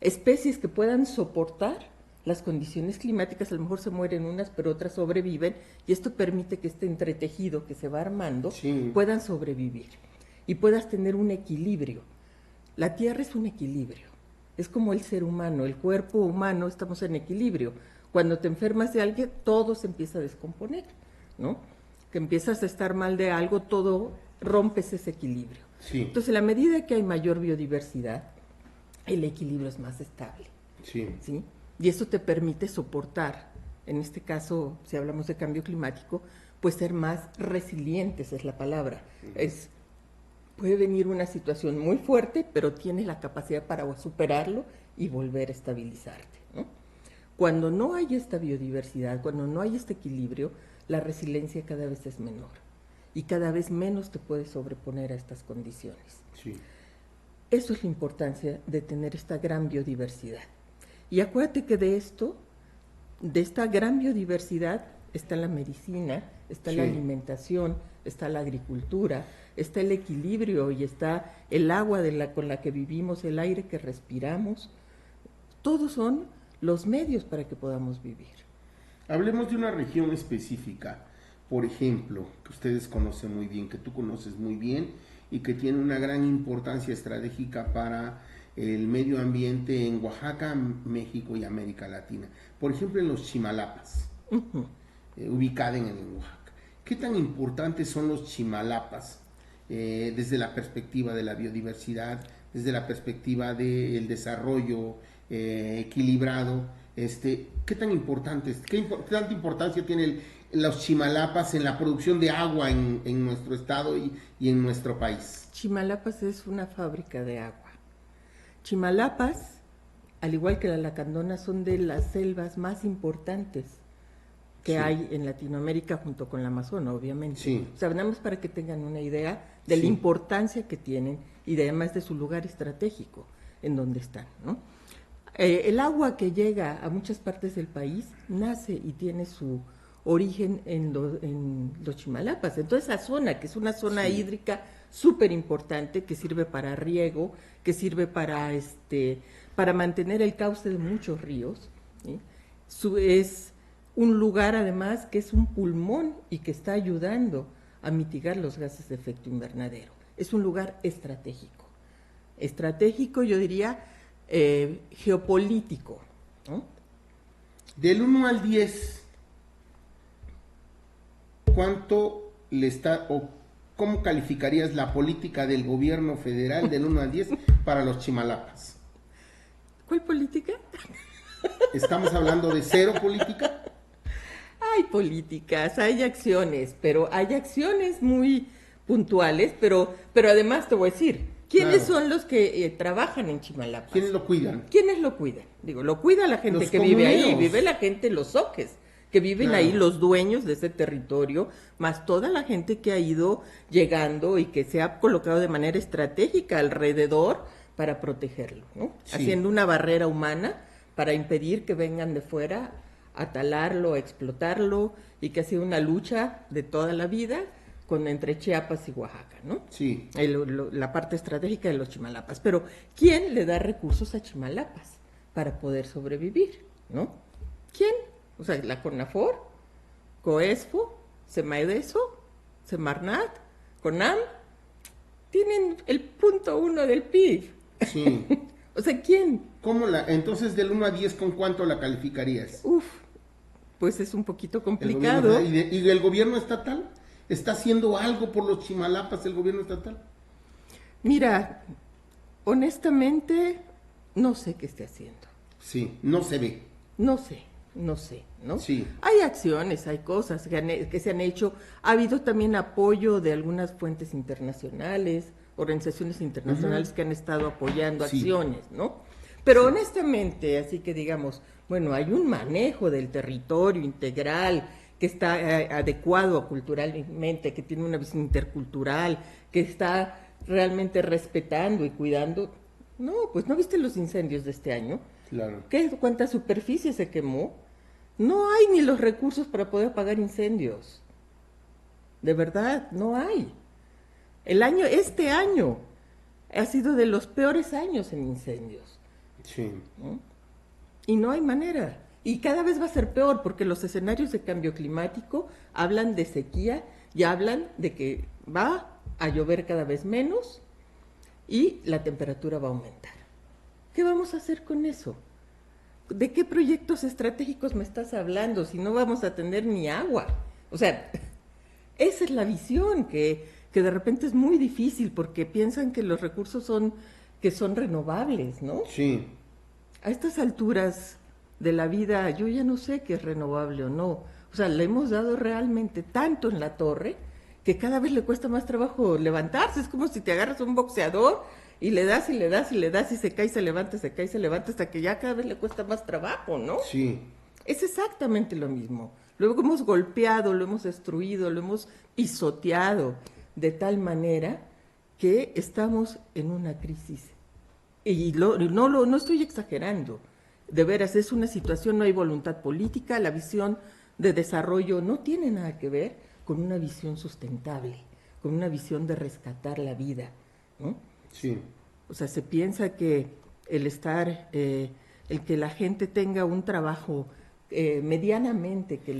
especies que puedan soportar las condiciones climáticas, a lo mejor se mueren unas, pero otras sobreviven, y esto permite que este entretejido que se va armando puedan sobrevivir y puedas tener un equilibrio. La Tierra es un equilibrio, es como el ser humano, el cuerpo humano, estamos en equilibrio. Cuando te enfermas de algo, todo se empieza a descomponer, ¿no? Que empiezas a estar mal de algo, todo rompes ese equilibrio. Sí. Entonces, a la medida que hay mayor biodiversidad, el equilibrio es más estable. Sí. ¿Sí? Y eso te permite soportar, en este caso, si hablamos de cambio climático, pues ser más resilientes, es la palabra. Puede venir una situación muy fuerte, pero tienes la capacidad para superarlo y volver a estabilizarte, ¿no? Cuando no hay esta biodiversidad, cuando no hay este equilibrio, la resiliencia cada vez es menor y cada vez menos te puedes sobreponer a estas condiciones. Sí. Eso es la importancia de tener esta gran biodiversidad. Y acuérdate que de esta gran biodiversidad, está la medicina, está la alimentación, está la agricultura, está el equilibrio y está el agua con la que vivimos, el aire que respiramos. Todos son los medios para que podamos vivir. Hablemos de una región específica, por ejemplo, que ustedes conocen muy bien, que tú conoces muy bien y que tiene una gran importancia estratégica para el medio ambiente en Oaxaca, México y América Latina. Por ejemplo, en los Chimalapas, ubicada en Oaxaca. ¿Qué tan importantes son los Chimalapas desde la perspectiva de la biodiversidad, desde la perspectiva del desarrollo equilibrado. ¿Qué tan importante tanta importancia tiene los Chimalapas en la producción de agua en nuestro estado y en nuestro país? Chimalapas es una fábrica de agua. Chimalapas, al igual que la lacandona, son de las selvas más importantes que Sí. hay en Latinoamérica junto con la Amazona, obviamente. Sí. O sea, nada más para que tengan una idea de la Sí. importancia que tienen y además de su lugar estratégico en donde están, ¿no? El agua que llega a muchas partes del país nace y tiene su origen en los Chimalapas. Entonces esa zona, que es una zona Sí. hídrica súper importante, que sirve para riego, que sirve para mantener el cauce de muchos ríos, ¿sí? Es un lugar además que es un pulmón y que está ayudando a mitigar los gases de efecto invernadero. Es un lugar estratégico. Estratégico, yo diría, geopolítico, ¿no? Del 1 al 10, ¿cuánto le está o cómo calificarías la política del gobierno federal del 1 al 10 para los Chimalapas? ¿Cuál política? ¿Estamos hablando de cero política? Hay políticas, hay acciones, pero hay acciones muy puntuales, pero además te voy a decir, ¿quiénes Claro. son los que trabajan en Chimalapas? ¿Quiénes lo cuidan? ¿Quiénes lo cuidan? Digo, lo cuida la gente Los que vive ahí, comuneros. vive la gente, los zoques, que viven Claro. ahí, los dueños de ese territorio, más toda la gente que ha ido llegando y que se ha colocado de manera estratégica alrededor para protegerlo, ¿no? Sí. Haciendo una barrera humana para impedir que vengan de fuera a talarlo, a explotarlo, y que ha sido una lucha de toda la vida entre Chiapas y Oaxaca, ¿no? Sí. La parte estratégica de los Chimalapas. Pero, ¿quién le da recursos a Chimalapas para poder sobrevivir, no? ¿Quién? O sea, la CONAFOR, COESFO, SEMAEDESO, Semarnat, CONAM, tienen el 0.1 del PIB. Sí. O sea, ¿quién? Entonces del 1 a 10, ¿con cuánto la calificarías? Pues es un poquito El complicado. gobierno, ¿y el gobierno estatal? ¿Está haciendo algo por los Chimalapas el gobierno estatal? Mira, honestamente, no sé qué esté haciendo. Sí, no se ve. No sé, ¿no? Sí. Hay acciones, hay cosas que se han hecho. Ha habido también apoyo de algunas fuentes internacionales, organizaciones internacionales que han estado apoyando Sí. acciones, ¿no? Pero honestamente, así que digamos, bueno, hay un manejo del territorio integral que está adecuado culturalmente, que tiene una visión intercultural, que está realmente respetando y cuidando. No, pues ¿no viste los incendios de este año? Claro. ¿Cuánta superficie se quemó? No hay ni los recursos para poder apagar incendios. De verdad, no hay. Este año ha sido de los peores años en incendios, Sí. ¿no? Y no hay manera. Y cada vez va a ser peor porque los escenarios de cambio climático hablan de sequía y hablan de que va a llover cada vez menos y la temperatura va a aumentar. ¿Qué vamos a hacer con eso? ¿De qué proyectos estratégicos me estás hablando si no vamos a tener ni agua? O sea, esa es la visión que de repente es muy difícil porque piensan que los recursos son renovables, ¿no? Sí. A estas alturas de la vida yo ya no sé qué es renovable o no. O sea, le hemos dado realmente tanto en la torre que cada vez le cuesta más trabajo levantarse. Es como si te agarras a un boxeador y le das y le das y le das y se cae y se levanta, se cae y se levanta hasta que ya cada vez le cuesta más trabajo, ¿no? Sí. Es exactamente lo mismo. Lo hemos golpeado, lo hemos destruido, lo hemos pisoteado de tal manera que estamos en una crisis. Y no estoy exagerando. De veras, es una situación, no hay voluntad política, la visión de desarrollo no tiene nada que ver con una visión sustentable, con una visión de rescatar la vida, ¿no? Sí. O sea, se piensa que el que la gente tenga un trabajo medianamente que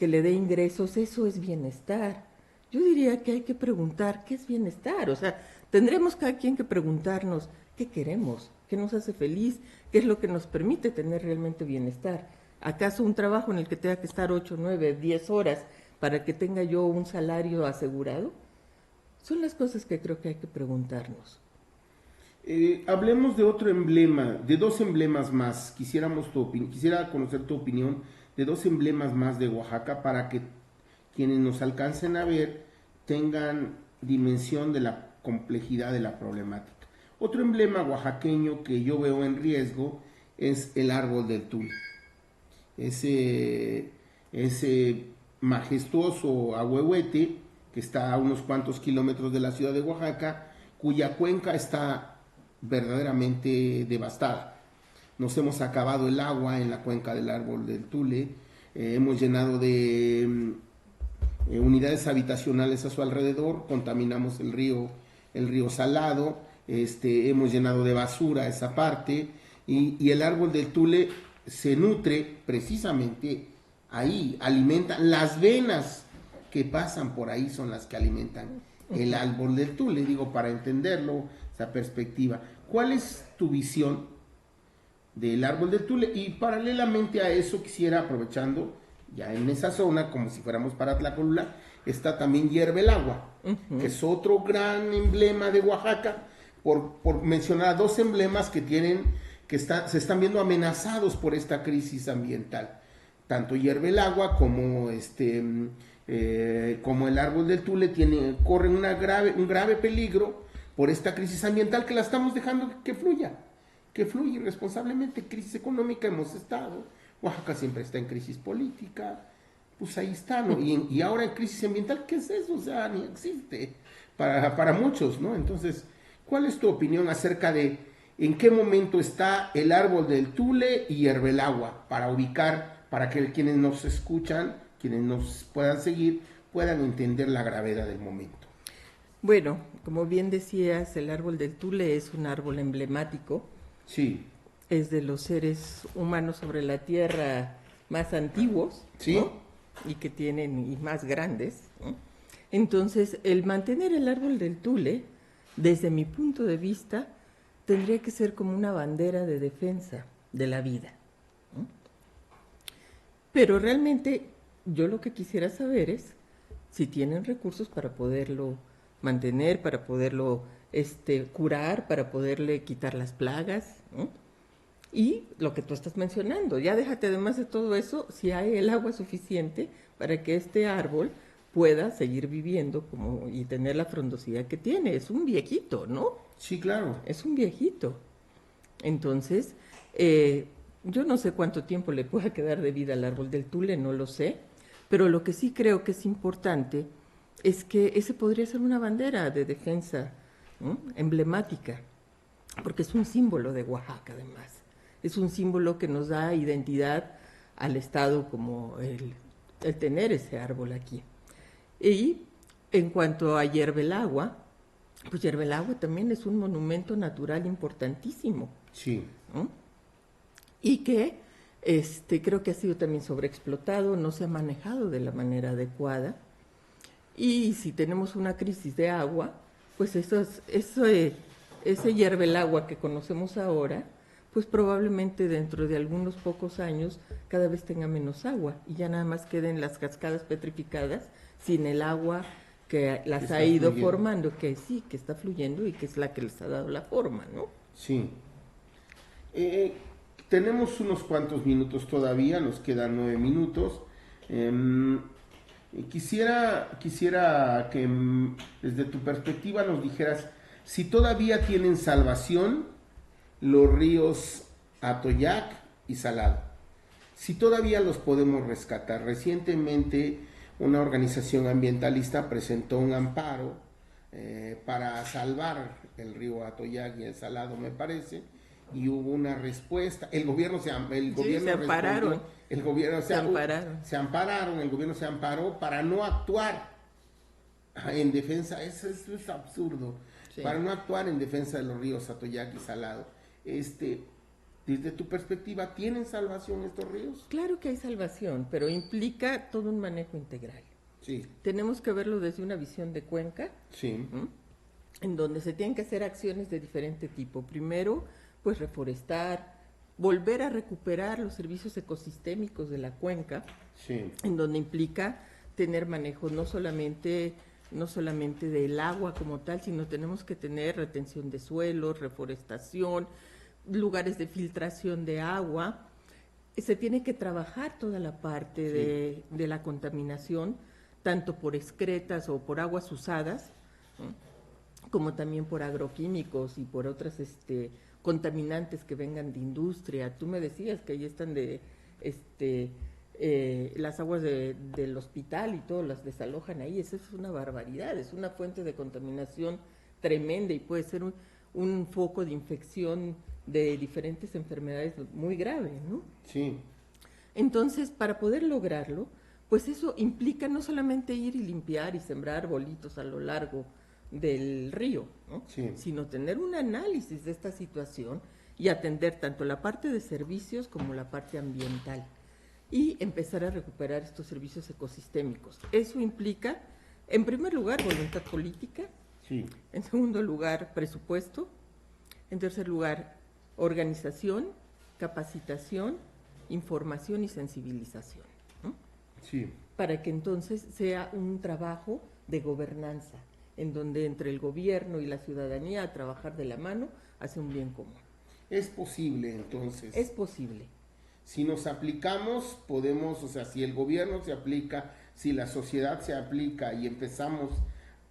le dé ingresos, eso es bienestar. Yo diría que hay que preguntar qué es bienestar. O sea, tendremos cada quien que preguntarnos qué queremos, qué nos hace feliz, qué es lo que nos permite tener realmente bienestar. ¿Acaso un trabajo en el que tenga que estar 8, 9, 10 horas para que tenga yo un salario asegurado? Son las cosas que creo que hay que preguntarnos. Hablemos de otro emblema, de dos emblemas más. Quisiera conocer tu opinión de dos emblemas más de Oaxaca para que quienes nos alcancen a ver tengan dimensión de la complejidad de la problemática. Otro emblema oaxaqueño que yo veo en riesgo es el árbol del Tule. Ese majestuoso ahuehuete que está a unos cuantos kilómetros de la ciudad de Oaxaca, cuya cuenca está verdaderamente devastada. Nos hemos acabado el agua en la cuenca del árbol del Tule, hemos llenado de unidades habitacionales a su alrededor, contaminamos el río Salado, hemos llenado de basura esa parte, y el árbol del Tule se nutre precisamente ahí, alimenta las venas que pasan por ahí, son las que alimentan el árbol del Tule, digo, para entenderlo, esa perspectiva. ¿Cuál es tu visión del árbol del Tule? Y paralelamente a eso quisiera, aprovechando, ya en esa zona, como si fuéramos para Tlacolula, está también Hierve el Agua, que es otro gran emblema de Oaxaca, por mencionar dos emblemas que se están viendo amenazados por esta crisis ambiental. Tanto Hierve el Agua como como el árbol del Tule corren un grave peligro por esta crisis ambiental que la estamos dejando que fluya irresponsablemente. Crisis económica hemos estado, Oaxaca siempre está en crisis política, pues ahí está, ¿no? Y ahora en crisis ambiental, ¿qué es eso? O sea, ni existe para muchos, ¿no? Entonces, ¿cuál es tu opinión acerca de en qué momento está el árbol del Tule y Hierve el Agua, para ubicar, para que quienes nos escuchan, quienes nos puedan seguir, puedan entender la gravedad del momento? Bueno, como bien decías, el árbol del Tule es un árbol emblemático. Sí. Es de los seres humanos sobre la Tierra más antiguos, ¿sí? ¿no? Y más grandes, ¿no? Entonces, el mantener el árbol del Tule, desde mi punto de vista, tendría que ser como una bandera de defensa de la vida, ¿no? Pero realmente, yo lo que quisiera saber es si tienen recursos para poderlo mantener, para poderlo curar, para poderle quitar las plagas, ¿no? Y lo que tú estás mencionando, ya déjate además de todo eso, si hay el agua suficiente para que este árbol pueda seguir viviendo y tener la frondosidad que tiene. Es un viejito, ¿no? Sí, claro. Es un viejito. Entonces, yo no sé cuánto tiempo le pueda quedar de vida al árbol del Tule, no lo sé, pero lo que sí creo que es importante es que ese podría ser una bandera de defensa, ¿no? Emblemática, porque es un símbolo de Oaxaca además. Es un símbolo que nos da identidad al Estado, como el tener ese árbol aquí. Y en cuanto a Hierve el Agua, pues Hierve el Agua también es un monumento natural importantísimo. Sí. ¿No? Y que creo que ha sido también sobreexplotado, no se ha manejado de la manera adecuada. Y si tenemos una crisis de agua, pues ese Hierve el Agua que conocemos ahora, pues probablemente dentro de algunos pocos años cada vez tenga menos agua y ya nada más queden las cascadas petrificadas sin el agua que las ha ido formando, que sí, que está fluyendo y que es la que les ha dado la forma, ¿no? Sí. Tenemos unos cuantos minutos todavía, nos quedan 9 minutos. Quisiera que desde tu perspectiva nos dijeras si todavía tienen salvación los ríos Atoyac y Salado, si todavía los podemos rescatar. Recientemente una organización ambientalista presentó un amparo para salvar el río Atoyac y el Salado, me parece, y hubo una respuesta. El gobierno se ampararon. El gobierno se ampararon. El gobierno se amparó para no actuar en defensa. Eso es absurdo. Sí. Para no actuar en defensa de los ríos Atoyac y Salado. Desde tu perspectiva, ¿tienen salvación estos ríos? Claro que hay salvación, pero implica todo un manejo integral. Sí. Tenemos que verlo desde una visión de cuenca, sí. En donde se tienen que hacer acciones de diferente tipo. Primero, pues reforestar, volver a recuperar los servicios ecosistémicos de la cuenca, sí. En donde implica tener manejos no solamente no solamente del agua como tal, sino tenemos que tener retención de suelos, reforestación, lugares de filtración de agua. Se tiene que trabajar toda la parte de la contaminación, tanto por excretas o por aguas usadas, ¿no?, como también por agroquímicos y por otras contaminantes que vengan de industria. Tú me decías que ahí están las aguas del hospital y todo las desalojan ahí. Eso es una barbaridad, es una fuente de contaminación tremenda y puede ser un foco de infección de diferentes enfermedades muy grave, ¿no? Sí. Entonces, para poder lograrlo, pues eso implica no solamente ir y limpiar y sembrar arbolitos a lo largo del río, ¿no?, sí, sino tener un análisis de esta situación y atender tanto la parte de servicios como la parte ambiental y empezar a recuperar estos servicios ecosistémicos. Eso implica, en primer lugar, voluntad política, sí, en segundo lugar, presupuesto, en tercer lugar, organización, capacitación, información y sensibilización, ¿no?, sí, para que entonces sea un trabajo de gobernanza, en donde entre el gobierno y la ciudadanía a trabajar de la mano hacia un bien común. Es posible, entonces. Es posible. Si nos aplicamos, podemos, o sea, si el gobierno se aplica, si la sociedad se aplica y empezamos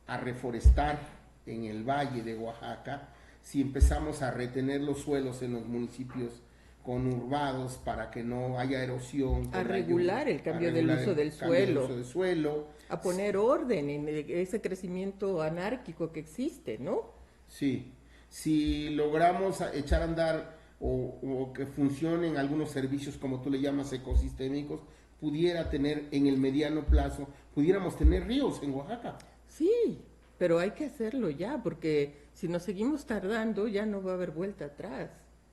a reforestar en el valle de Oaxaca, si empezamos a retener los suelos en los municipios conurbados para que no haya erosión, A regular el cambio del uso del suelo, a poner orden en ese crecimiento anárquico que existe, ¿no? Sí, si logramos echar a andar o que funcionen algunos servicios, como tú le llamas, ecosistémicos, pudiera tener en el mediano plazo, pudiéramos tener ríos en Oaxaca. Sí, pero hay que hacerlo ya, porque si nos seguimos tardando ya no va a haber vuelta atrás,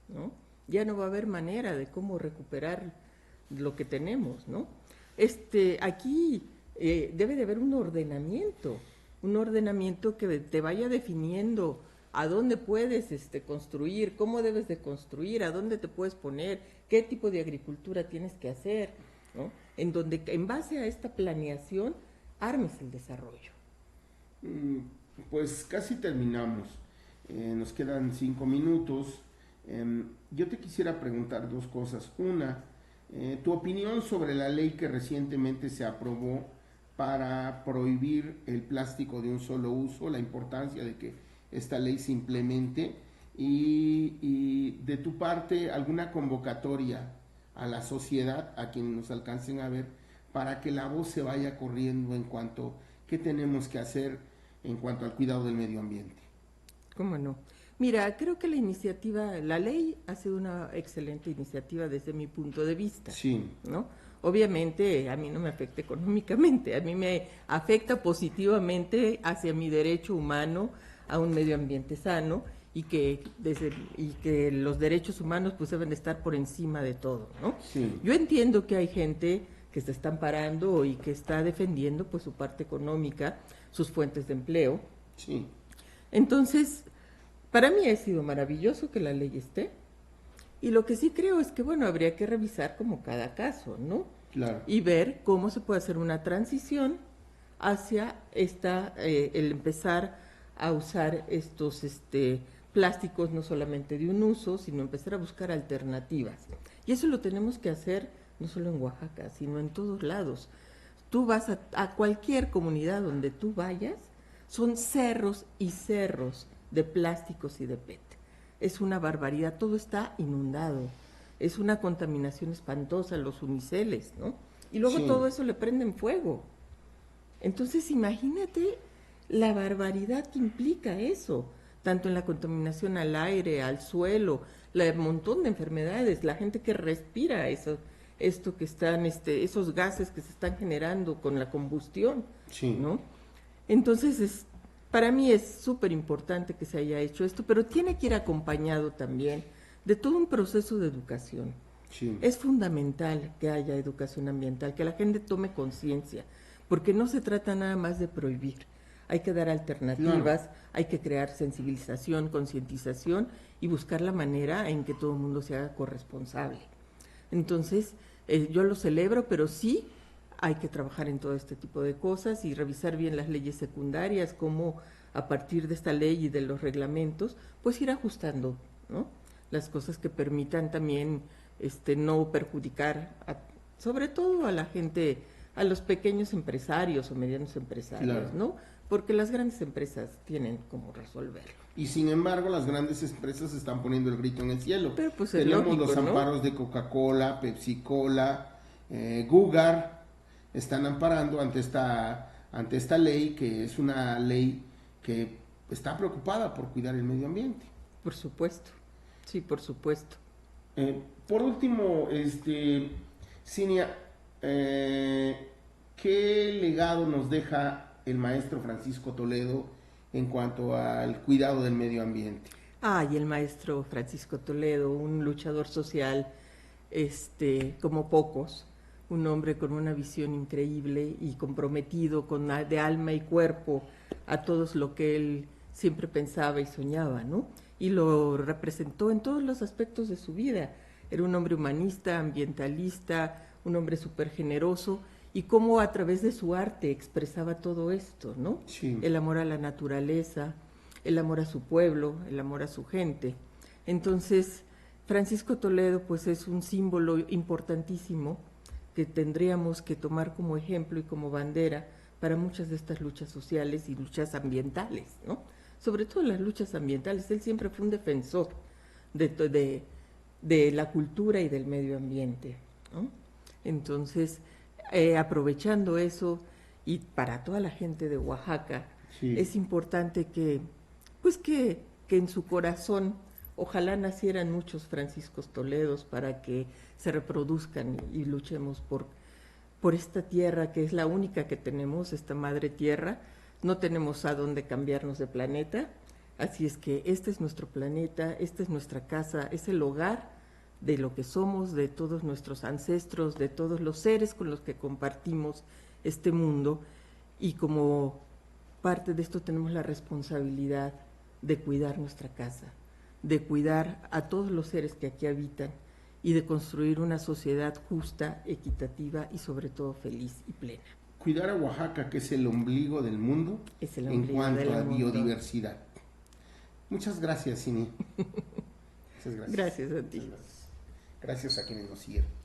¿no? Ya no va a haber manera de cómo recuperar lo que tenemos, ¿no? Aquí debe de haber un ordenamiento que te vaya definiendo a dónde puedes construir, cómo debes de construir, a dónde te puedes poner, qué tipo de agricultura tienes que hacer, ¿no? En donde, en base a esta planeación, armes el desarrollo. Pues casi terminamos. Nos quedan 5 minutos. Yo te quisiera preguntar dos cosas. Una, tu opinión sobre la ley que recientemente se aprobó para prohibir el plástico de un solo uso, la importancia de que esta ley se implemente y de tu parte alguna convocatoria a la sociedad, a quienes nos alcancen a ver, para que la voz se vaya corriendo en cuanto a qué tenemos que hacer en cuanto al cuidado del medio ambiente. ¿Cómo no? Mira, creo que la ley ha sido una excelente iniciativa desde mi punto de vista, sí, ¿no? Obviamente a mí no me afecta económicamente, a mí me afecta positivamente hacia mi derecho humano a un medio ambiente sano y que los derechos humanos pues deben de estar por encima de todo, ¿no? Sí. Yo entiendo que hay gente que se está amparando y que está defendiendo pues su parte económica, sus fuentes de empleo. Sí. Entonces, para mí ha sido maravilloso que la ley esté, y lo que sí creo es que, bueno, habría que revisar como cada caso, ¿no? Claro. Y ver cómo se puede hacer una transición hacia el empezar a usar estos plásticos no solamente de un uso, sino empezar a buscar alternativas. Y eso lo tenemos que hacer no solo en Oaxaca, sino en todos lados. Tú vas a cualquier comunidad donde tú vayas, son cerros y cerros de plásticos y de PET. Es una barbaridad, todo está inundado, es una contaminación espantosa, los uniceles, ¿no? Y luego todo eso le prenden fuego. Entonces imagínate la barbaridad que implica eso, tanto en la contaminación al aire, al suelo, el montón de enfermedades, la gente que respira esos gases que se están generando con la combustión, ¿no? Entonces para mí es súper importante que se haya hecho esto, pero tiene que ir acompañado también de todo un proceso de educación. Sí. Es fundamental que haya educación ambiental, que la gente tome conciencia, porque no se trata nada más de prohibir. Hay que dar alternativas, hay que crear sensibilización, concientización y buscar la manera en que todo el mundo se haga corresponsable. Entonces, yo lo celebro, pero sí hay que trabajar en todo este tipo de cosas y revisar bien las leyes secundarias, cómo a partir de esta ley y de los reglamentos, pues ir ajustando, ¿no? Las cosas que permitan también no perjudicar, sobre todo a la gente, a los pequeños empresarios o medianos empresarios, Claro. ¿no? Porque las grandes empresas tienen cómo resolverlo. Y sin embargo, las grandes empresas están poniendo el grito en el cielo. Pero pues es Tenemos lógico, los ¿no? amparos de Coca-Cola, Pepsi-Cola, Gugar, están amparando ante esta ley, que es una ley que está preocupada por cuidar el medio ambiente. Por supuesto, sí, por supuesto. Por último, Cinia, ¿qué legado nos deja el maestro Francisco Toledo en cuanto al cuidado del medio ambiente? Y el maestro Francisco Toledo, un luchador social, como pocos, un hombre con una visión increíble y comprometido de alma y cuerpo a todo lo que él siempre pensaba y soñaba, ¿no? Y lo representó en todos los aspectos de su vida. Era un hombre humanista, ambientalista, un hombre súper generoso, y cómo a través de su arte expresaba todo esto, ¿no? Sí. El amor a la naturaleza, el amor a su pueblo, el amor a su gente. Entonces, Francisco Toledo pues es un símbolo importantísimo que tendríamos que tomar como ejemplo y como bandera para muchas de estas luchas sociales y luchas ambientales, ¿no? Sobre todo las luchas ambientales. Él siempre fue un defensor de la cultura y del medio ambiente, ¿no? Entonces, aprovechando eso, y para toda la gente de Oaxaca, Sí. es importante que en su corazón ojalá nacieran muchos Franciscos Toledos para que se reproduzcan y luchemos por esta tierra que es la única que tenemos, esta madre tierra. No tenemos a dónde cambiarnos de planeta, así es que este es nuestro planeta, esta es nuestra casa, es el hogar de lo que somos, de todos nuestros ancestros, de todos los seres con los que compartimos este mundo, y como parte de esto tenemos la responsabilidad de cuidar nuestra casa, de cuidar a todos los seres que aquí habitan y de construir una sociedad justa, equitativa y sobre todo feliz y plena. Cuidar a Oaxaca, que es el ombligo del mundo, Es el en ombligo cuanto del a mundo. biodiversidad. Muchas gracias, Cini. Muchas gracias. Gracias a ti. Muchas gracias. Gracias a quienes nos siguen.